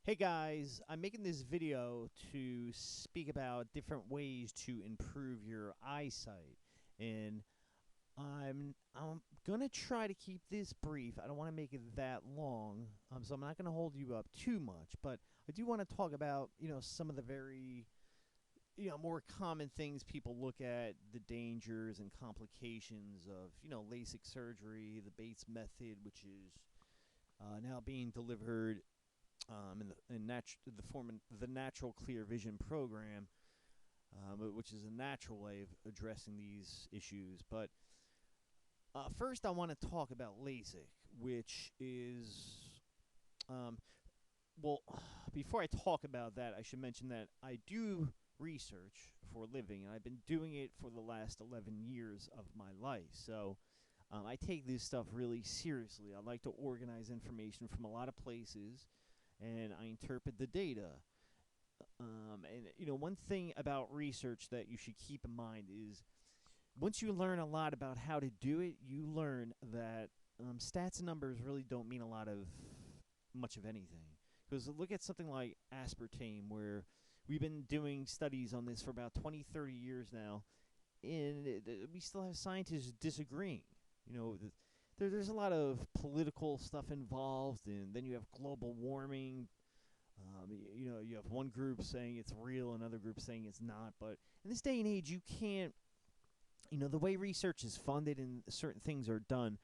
Hey guys, I'm making this video to speak about different ways to improve your eyesight. And I'm gonna try to keep this brief. I don't want to make it that long, so I'm not gonna hold you up too much. But I do want to talk about some of the very more common things people look at, the dangers and complications of LASIK surgery, the Bates method, which is now being delivered in the form of the natural clear vision program, which is a natural way of addressing these issues. But first, I want to talk about LASIK, which is well. Before I talk about that, I should mention that I do research for a living, and I've been doing it for the last 11 years of my life. So I take this stuff really seriously. I like to organize information from a lot of places, and I interpret the data. And one thing about research that you should keep in mind is once you learn a lot about how to do it, you learn that stats and numbers really don't mean a lot of much of anything. Because look at something like aspartame, where we've been doing studies on this for about 20, 30 years now, and we still have scientists disagreeing. There's a lot of political stuff involved, and then you have global warming. You have one group saying it's real, another group saying it's not. But in this day and age, you can't, the way research is funded and certain things are done,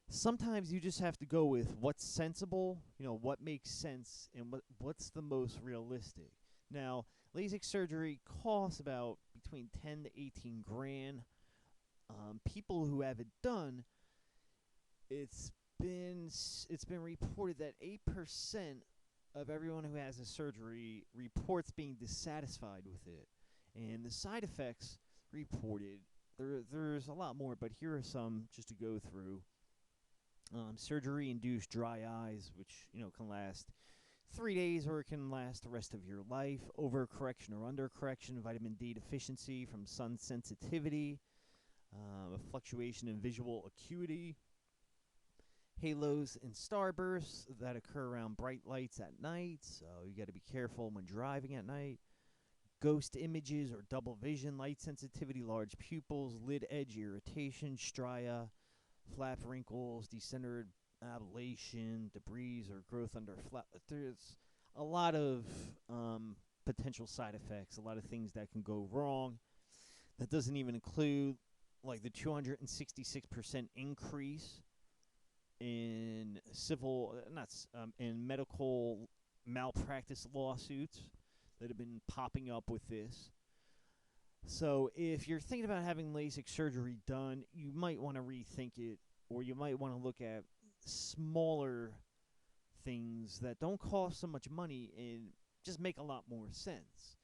sometimes you just have to go with what's sensible, what makes sense, and what's the most realistic. Now, LASIK surgery costs about between 10 to 18 grand. People who have it done, it's been reported that 8% of everyone who has a surgery reports being dissatisfied with it. And the side effects reported, there's a lot more, but here are some just to go through. Surgery-induced dry eyes, which can last 3 days or it can last the rest of your life. Overcorrection or undercorrection, vitamin D deficiency from sun sensitivity, a fluctuation in visual acuity, halos and starbursts that occur around bright lights at night, so you got to be careful when driving at night. Ghost images or double vision, light sensitivity, large pupils, lid edge irritation, stria, flap wrinkles, decentered ablation, debris or growth under flap. There's a lot of potential side effects, a lot of things that can go wrong. That doesn't even include like the 266% increase in in medical malpractice lawsuits that have been popping up with this. So if you're thinking about having LASIK surgery done, you might want to rethink it, or you might want to look at smaller things that don't cost so much money and just make a lot more sense.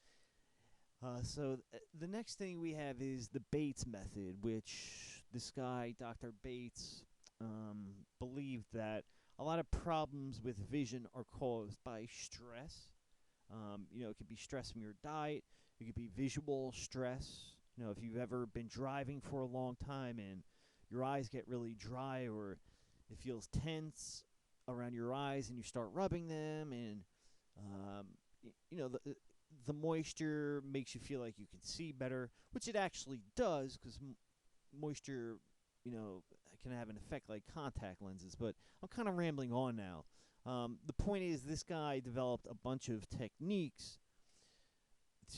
The next thing we have is the Bates method, which this guy, Dr. Bates, believed that a lot of problems with vision are caused by stress. It could be stress from your diet. It could be visual stress. If you've ever been driving for a long time and your eyes get really dry, or it feels tense around your eyes and you start rubbing them, and the moisture makes you feel like you can see better, which it actually does, because moisture, can have an effect like contact lenses. But I'm kind of rambling on now. The point is, this guy developed a bunch of techniques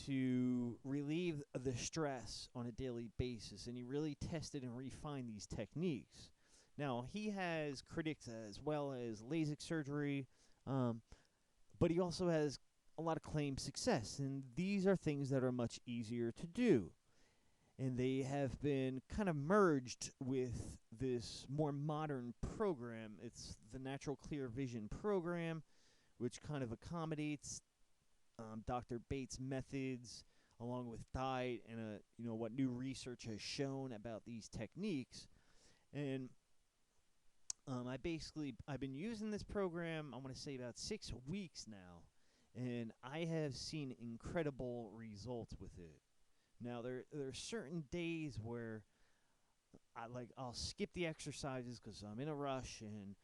to relieve the stress on a daily basis, and he really tested and refined these techniques. Now, he has critics as well as LASIK surgery, but he also has a lot of claimed success, and these are things that are much easier to do. And they have been kind of merged with this more modern program. It's the Natural Clear Vision program, which kind of accommodates Dr. Bates' methods, along with diet and what new research has shown about these techniques. And I've been using this program, I want to say about 6 weeks now, and I have seen incredible results with it. Now there are certain days where I'll skip the exercises because I'm in a rush, and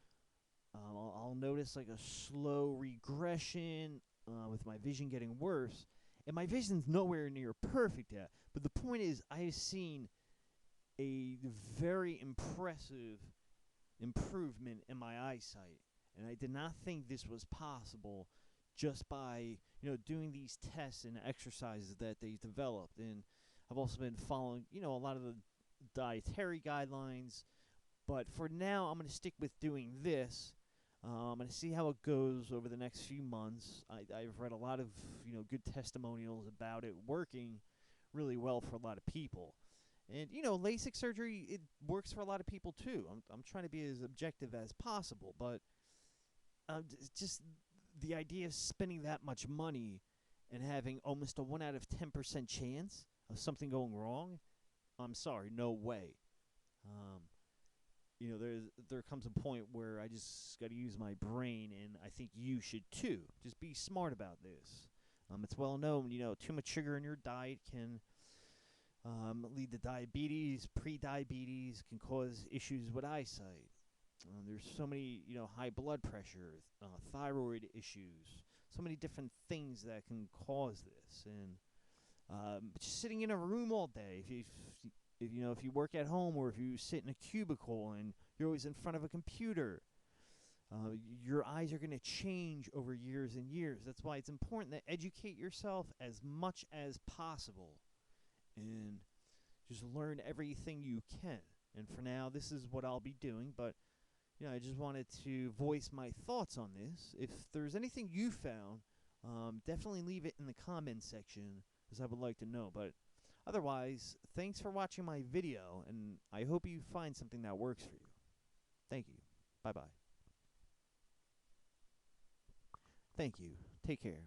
I'll notice like a slow regression with my vision getting worse. And my vision's nowhere near perfect yet. But the point is, I've seen a very impressive improvement in my eyesight. And I did not think this was possible just by, doing these tests and exercises that they developed. And I've also been following, a lot of the dietary guidelines. But for now, I'm going to stick with doing this. I'm going to see how it goes over the next few months. I've read a lot of, good testimonials about it working really well for a lot of people. And, LASIK surgery, it works for a lot of people too. I'm trying to be as objective as possible, but just the idea of spending that much money and having almost a 1 out of 10% chance of something going wrong, I'm sorry, no way. Um, there comes a point where I just got to use my brain, and I think you should too. Just be smart about this. It's well known, too much sugar in your diet can lead to diabetes. Pre-diabetes can cause issues with eyesight. There's so many, high blood pressure, thyroid issues, so many different things that can cause this. And just sitting in a room all day, if you work at home or if you sit in a cubicle and you're always in front of a computer, your eyes are going to change over years and years. That's why it's important to educate yourself as much as possible and just learn everything you can. And for now, this is what I'll be doing, but I just wanted to voice my thoughts on this. If there's anything you found, definitely leave it in the comment section, because I would like to know. But otherwise, thanks for watching my video, and I hope you find something that works for you. Thank you. Bye-bye. Thank you. Take care.